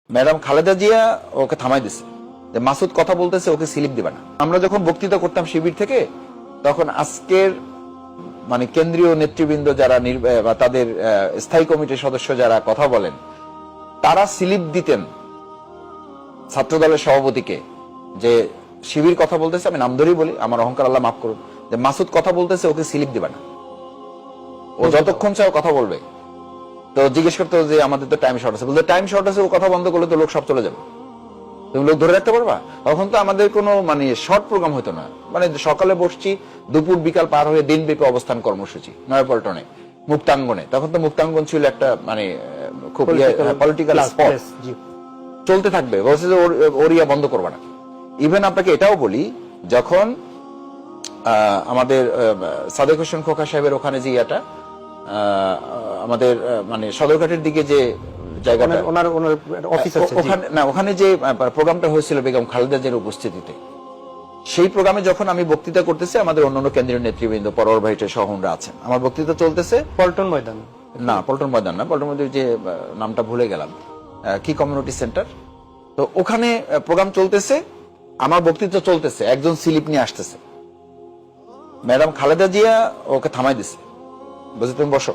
Madam Khaleda Zia ওকে থামাই দিছে যে মাসুদ কথা বলতেছে, ওকে স্লিপ দিবে না। আমরা যখন বক্তৃতা করতাম শিবির থেকে, তখন আজকের মানে কেন্দ্রীয় নেতৃবৃন্দ যারা বা তাদের স্থায়ী কমিটির সদস্য যারা কথা বলেন, তারা স্লিপ দিতেন ছাত্রদলের সভাপতিকে যে শিবির কথা বলতেছে, আমি নাম ধরেই বলি, আমার অহংকার আল্লাহ মাফ করুন, যে মাসুদ কথা বলতেছে, ওকে স্লিপ দিবে না, ও যতক্ষণ চাও কথা বলবে। তো জিজ্ঞেস করতে যে আমাদের তো টাইম শর্ট আছে, বলতে টাইম শর্ট আছে, ও কথা বন্ধ করলে তো লোক সব চলে যাবে, তুমি লোক ধরে রাখতে পারবা? তখন তো আমাদের কোনো মানে শর্ট প্রোগ্রাম হতো না, মানে সকালে বসছি, দুপুর বিকাল পার হয়ে দিনব্যাপী অবস্থান কর্মসূচি নয়াপল্টনে মুক্তাঙ্গনে। তখন তো মুক্তাঙ্গন ছিল একটা মানে খুব পলিটিক্যাল স্পট, চলতে থাকবে। বলছে যে ওরিয়া বন্ধ করবা না। ইভেন আপনাকে এটাও বলি, যখন আমাদের সাদেক হোসেন খোকা সাহেবের ওখানে যে ইয়াটা আমাদের মানে সদরঘাটের দিকে যে জায়গাটা, ওখানে যে প্রোগ্রামটা হয়েছিল বেগম খালেদা জিয়ার উপস্থিতিতে, সেই প্রোগ্রামে যখন আমি বক্তৃতা করতেছি, আমাদের অন্যান্য কেন্দ্রীয় নেতৃবৃন্দ পরোয়ার ভাই সহনরা আছেন, আমার বক্তৃতা চলতেছে পল্টন ময়দান না, পল্টন ময়দান না, পল্টন ময়দান যে নামটা ভুলে গেলাম, কি কমিউনিটি সেন্টার, তো ওখানে প্রোগ্রাম চলতেছে, আমার বক্তৃতা চলতেছে, একজন স্লিপ নিয়ে আসতেছে, ম্যাডাম খালেদা জিয়া ওকে থামাই দিছে, বুঝে তুমি বসো।